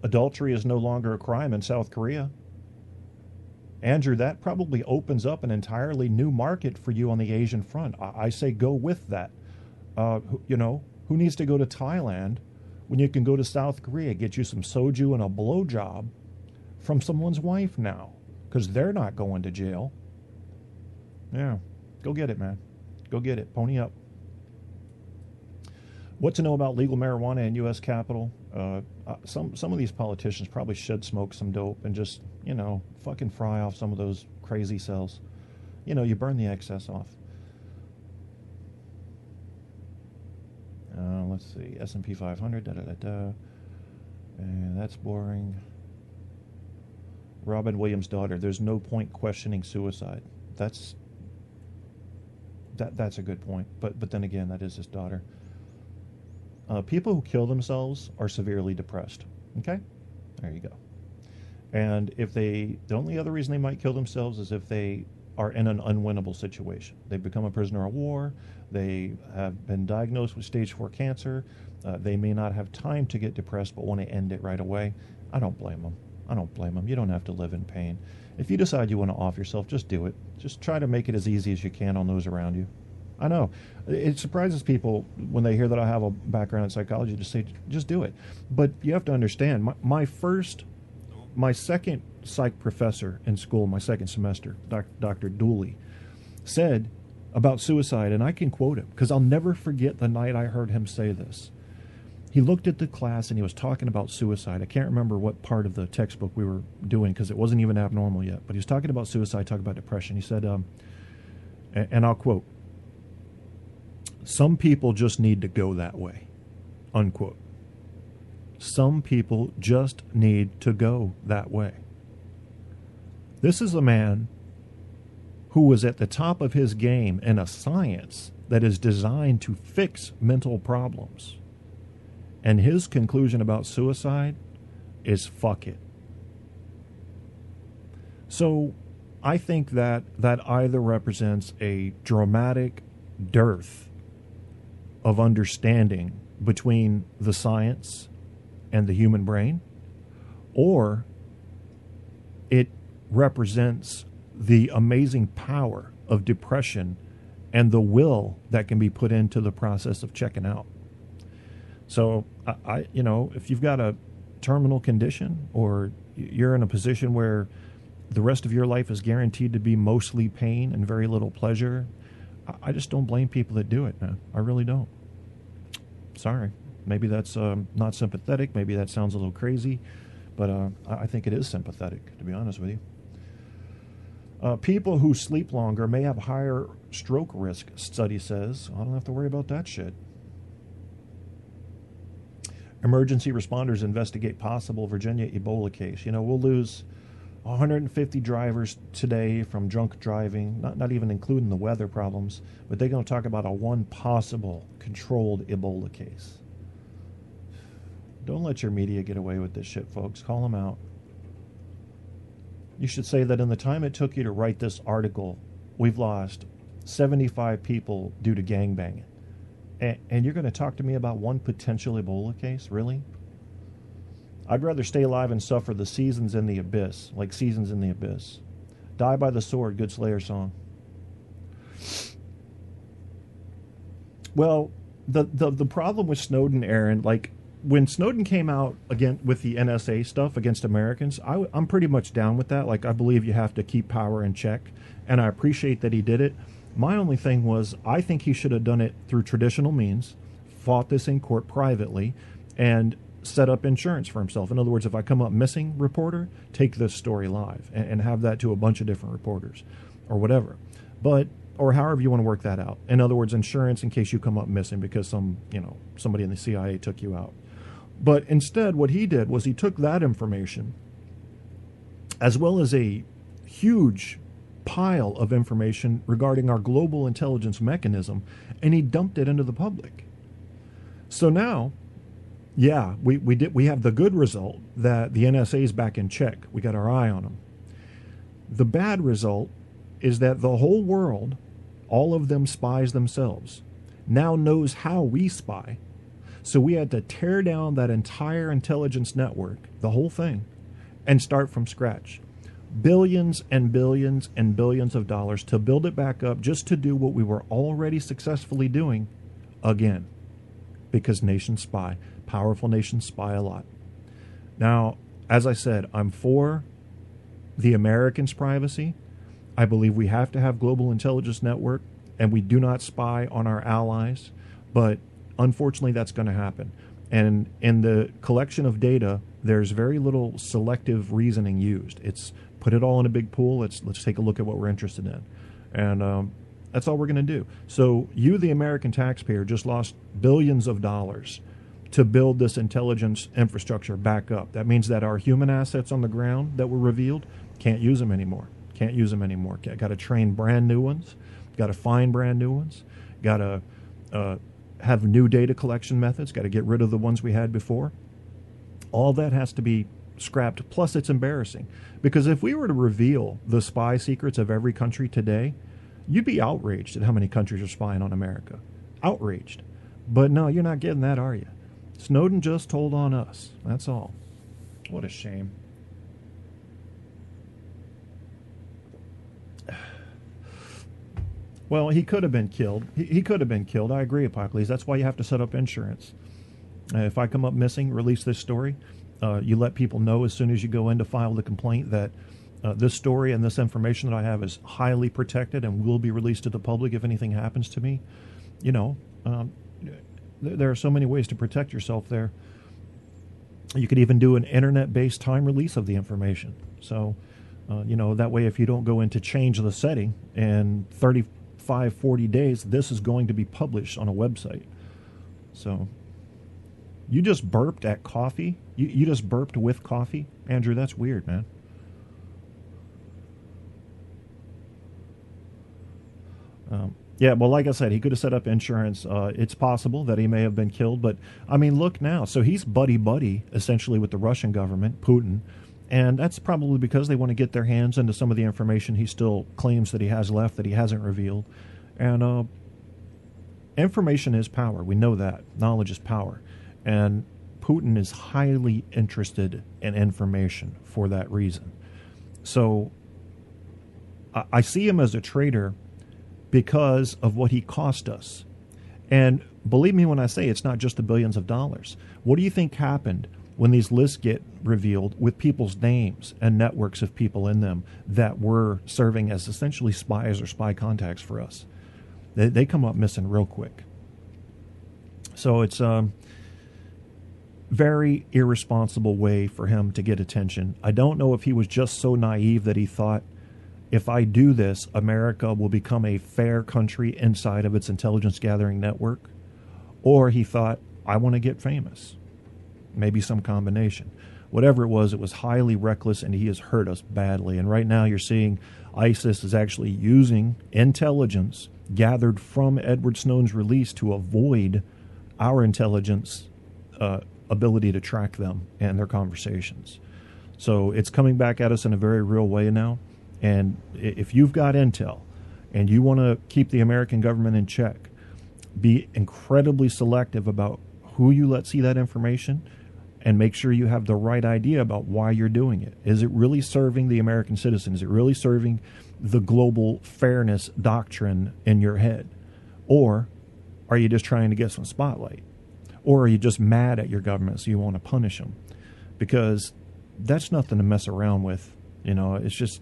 Adultery is no longer a crime in South Korea. Andrew, that probably opens up an entirely new market for you on the Asian front. I say go with that. Who needs to go to Thailand when you can go to South Korea, get you some soju and a blowjob from someone's wife now? Because they're not going to jail. Yeah, go get it, man. Go get it. Pony up. What to know about legal marijuana in U.S. Capitol? Some of these politicians probably should smoke some dope and just, fucking fry off some of those crazy cells. You burn the excess off. Let's see. S&P 500, da-da-da-da. And that's boring. Robin Williams' daughter. There's no point questioning suicide. That's a good point. But then again, that is his daughter. People who kill themselves are severely depressed. Okay? There you go. And the only other reason they might kill themselves is if they are in an unwinnable situation. They become a prisoner of war. They have been diagnosed with stage 4 cancer. They may not have time to get depressed, but want to end it right away. I don't blame them. You don't have to live in pain. If you decide you want to off yourself, just do it. Just try to make it as easy as you can on those around you. I know. It surprises people when they hear that I have a background in psychology to say, just do it. But you have to understand, my second psych professor in school, my second semester, Dr. Dooley, said about suicide, and I can quote him, because I'll never forget the night I heard him say this. He looked at the class and he was talking about suicide. I can't remember what part of the textbook we were doing because it wasn't even abnormal yet, but he was talking about suicide, talking about depression. He said, and I'll quote, "Some people just need to go that way," unquote. Some people just need to go that way. This is a man who was at the top of his game in a science that is designed to fix mental problems. And his conclusion about suicide is fuck it. So I think that either represents a dramatic dearth of understanding between the science and the human brain, or it represents the amazing power of depression and the will that can be put into the process of checking out. So, if you've got a terminal condition or you're in a position where the rest of your life is guaranteed to be mostly pain and very little pleasure, I just don't blame people that do it, man. I really don't. Sorry. Maybe that's not sympathetic. Maybe that sounds a little crazy. But I think it is sympathetic, to be honest with you. People who sleep longer may have higher stroke risk, study says. I don't have to worry about that shit. Emergency responders investigate possible Virginia Ebola case. We'll lose 150 drivers today from drunk driving, not even including the weather problems, but they're going to talk about a one possible controlled Ebola case. Don't let your media get away with this shit, folks. Call them out. You should say that in the time it took you to write this article, we've lost 75 people due to gangbanging. And you're going to talk to me about one potential Ebola case? Really? I'd rather stay alive and suffer the seasons in the abyss, like Seasons in the Abyss. Die by the sword, good Slayer song. Well, the problem with Snowden, Aaron, like when Snowden came out again with the NSA stuff against Americans, I'm pretty much down with that. Like, I believe you have to keep power in check, and I appreciate that he did it. My only thing was, I think he should have done it through traditional means, fought this in court privately, and set up insurance for himself. In other words, if I come up missing, reporter, take this story live and have that to a bunch of different reporters or whatever. Or however you want to work that out. In other words, insurance in case you come up missing because somebody in the CIA took you out. But instead, what he did was he took that information as well as a huge pile of information regarding our global intelligence mechanism, and he dumped it into the public. So now, yeah, we have the good result that the NSA is back in check. We got our eye on them. The bad result is that the whole world, all of them spies themselves, now knows how we spy. So we had to tear down that entire intelligence network, the whole thing, and start from scratch. Billions and billions and billions of dollars to build it back up just to do what we were already successfully doing again. Because nations spy. Powerful nations spy a lot. Now, as I said, I'm for the Americans' privacy. I believe we have to have global intelligence network, and we do not spy on our allies. But unfortunately, that's going to happen. And in the collection of data, there's very little selective reasoning used. It's put it all in a big pool. Let's take a look at what we're interested in. And that's all we're going to do. So you, the American taxpayer, just lost billions of dollars to build this intelligence infrastructure back up. That means that our human assets on the ground that were revealed, can't use them anymore. Can't use them anymore. Got to train brand new ones. Got to find brand new ones. Got to have new data collection methods. Got to get rid of the ones we had before. All that has to be scrapped. Plus, it's embarrassing. Because if we were to reveal the spy secrets of every country today, you'd be outraged at how many countries are spying on America. Outraged. But no, you're not getting that, are you? Snowden just told on us. That's all. What a shame. Well, he could have been killed. He could have been killed. I agree, Apocalypse. That's why you have to set up insurance. If I come up missing, release this story. You let people know as soon as you go in to file the complaint that this story and this information that I have is highly protected and will be released to the public if anything happens to me. You know, there are so many ways to protect yourself there. You could even do an internet-based time release of the information. So, you know, that way if you don't go in to change the setting in 35, 40 days, this is going to be published on a website. So, you just burped at coffee? You just burped with coffee? Andrew, that's weird, man. Yeah, well, like I said, he could have set up insurance. It's possible that he may have been killed, but, I mean, look now. So he's buddy-buddy, essentially, with the Russian government, Putin, and that's probably because they want to get their hands into some of the information he still claims that he has left that he hasn't revealed. And information is power. We know that. Knowledge is power. And Putin is highly interested in information for that reason. So I see him as a traitor because of what he cost us. And believe me when I say it's not just the billions of dollars. What do you think happened when these lists get revealed with people's names and networks of people in them that were serving as essentially spies or spy contacts for us? They come up missing real quick. So it's very irresponsible way for him to get attention. I don't know if he was just so naive that he thought, if I do this, America will become a fair country inside of its intelligence gathering network, or he thought, I want to get famous. Maybe some combination. Whatever it was highly reckless, and he has hurt us badly. And right now you're seeing ISIS is actually using intelligence gathered from Edward Snowden's release to avoid our intelligence ability to track them and their conversations. So it's coming back at us in a very real way now. And if you've got intel and you want to keep the American government in check, be incredibly selective about who you let see that information and make sure you have the right idea about why you're doing it. Is it really serving the American citizen? Is it really serving the global fairness doctrine in your head? Or are you just trying to get some spotlight? Or are you just mad at your government so you want to punish them? Because that's nothing to mess around with. You know, it's just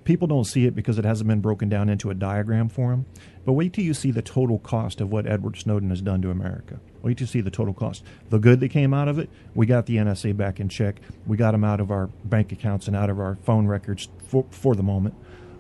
people don't see it because it hasn't been broken down into a diagram for them. But wait till you see the total cost of what Edward Snowden has done to America. Wait till you see the total cost. The good that came out of it, we got the NSA back in check. We got them out of our bank accounts and out of our phone records for the moment.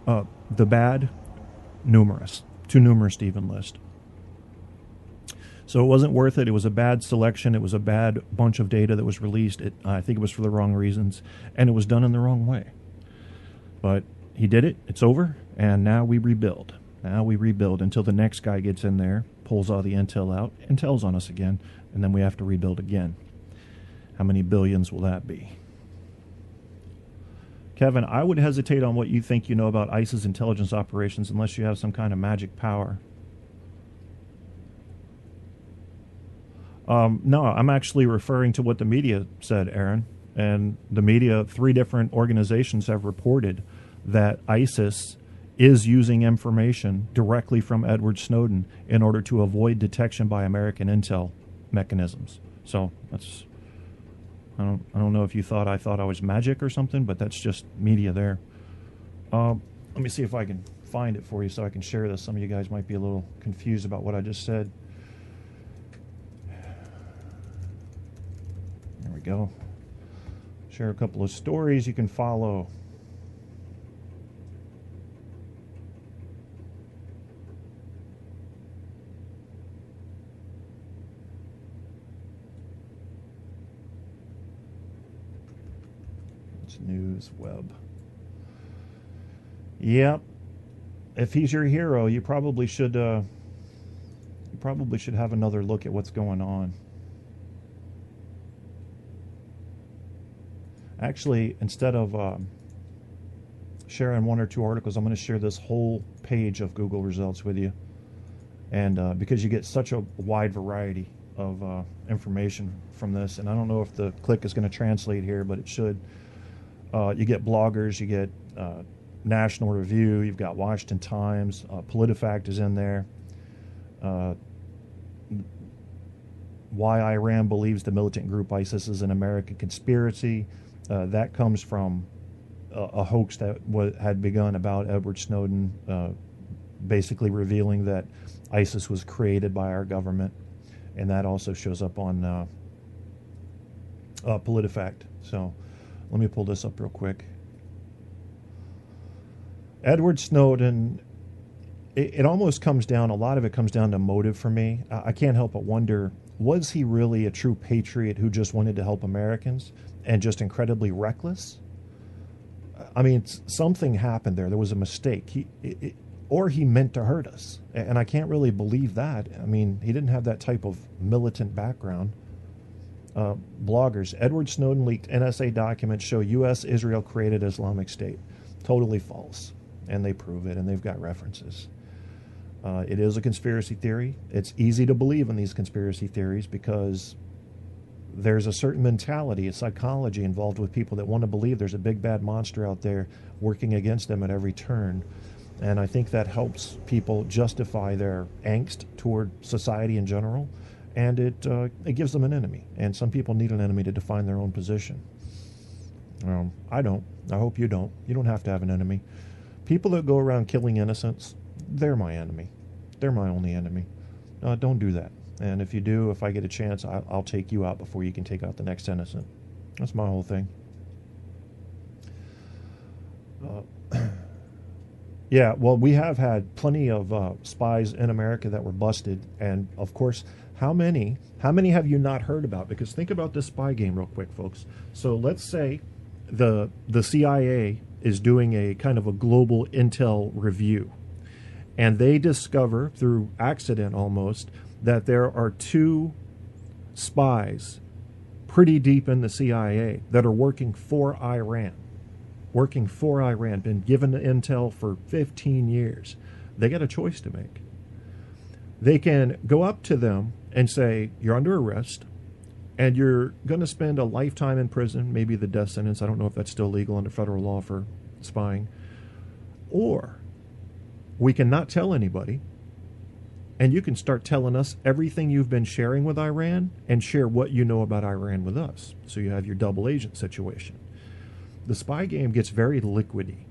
The bad, numerous. Too numerous to even list. So it wasn't worth it. It was a bad selection. It was a bad bunch of data that was released. I think it was for the wrong reasons, and it was done in the wrong way. But he did it. It's over, and now we rebuild. Now we rebuild until the next guy gets in there, pulls all the intel out, and tells on us again, and then we have to rebuild again. How many billions will that be? Kevin, I would hesitate on what you think you know about ISIS intelligence operations unless you have some kind of magic power. No, I'm actually referring to what the media said, Aaron. And the media, 3 different organizations have reported that ISIS is using information directly from Edward Snowden in order to avoid detection by American intel mechanisms. So that's, I don't know if you thought I was magic or something, but that's just media there. Let me see if I can find it for you so I can share this. Some of you guys might be a little confused about what I just said. There we go. Share a couple of stories you can follow. It's news web. Yep. If he's your hero, you probably should have another look at what's going on. Actually, instead of sharing 1 or 2 articles, I'm going to share this whole page of Google results with you. And because you get such a wide variety of information from this, and I don't know if the click is going to translate here, but it should. You get bloggers, you get National Review, you've got Washington Times, PolitiFact is in there. Why Iran believes the militant group ISIS is an American conspiracy. That comes from a hoax that had begun about Edward Snowden, basically revealing that ISIS was created by our government, and that also shows up on PolitiFact. So let me pull this up real quick. Edward Snowden, it almost comes down, a lot of it comes down to motive for me. I can't help but wonder, was he really a true patriot who just wanted to help Americans and just incredibly reckless? I mean, something happened there. There was a mistake. Or he meant to hurt us. And I can't really believe that. I mean, he didn't have that type of militant background. Bloggers, Edward Snowden leaked NSA documents show U.S. Israel created Islamic State. Totally false. And they prove it, and they've got references. It is a conspiracy theory. It's easy to believe in these conspiracy theories because there's a certain mentality, a psychology involved with people that want to believe there's a big bad monster out there working against them at every turn. And I think that helps people justify their angst toward society in general, and it gives them an enemy. And some people need an enemy to define their own position. I don't. I hope you don't. You don't have to have an enemy. People that go around killing innocents, they're my enemy. They're my only enemy. Don't do that. And if you do, if I get a chance, I'll take you out before you can take out the next innocent. That's my whole thing. Yeah, well, we have had plenty of spies in America that were busted. And, of course, how many have you not heard about? Because think about this spy game real quick, folks. So let's say the CIA is doing a kind of a global intel review. And they discover, through accident almost, that there are 2 spies pretty deep in the CIA that are working for Iran. Been given the intel for 15 years. They got a choice to make. They can go up to them and say, you're under arrest, and you're going to spend a lifetime in prison, maybe the death sentence. I don't know if that's still legal under federal law for spying. Or we can not tell anybody, and you can start telling us everything you've been sharing with Iran and share what you know about Iran with us. So you have your double agent situation. The spy game gets very liquidy,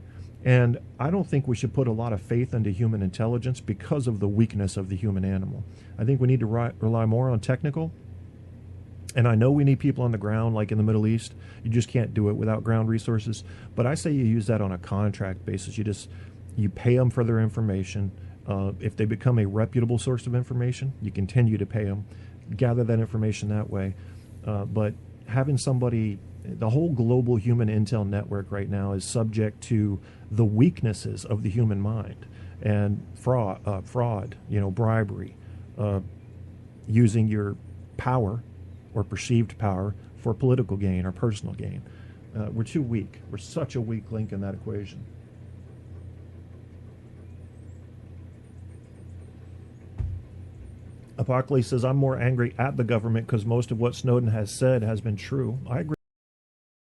and I don't think we should put a lot of faith into human intelligence because of the weakness of the human animal. I think we need to rely more on technical. And I know we need people on the ground, like in the Middle East. You just can't do it without ground resources. But I say you use that on a contract basis. You pay them for their information. If they become a reputable source of information, you continue to pay them. Gather that information that way. But having somebody, the whole global human intel network right now is subject to the weaknesses of the human mind and fraud, bribery, using your power or perceived power for political gain or personal gain. We're too weak. We're such a weak link in that equation. Apocalypse says, I'm more angry at the government because most of what Snowden has said has been true. I agree.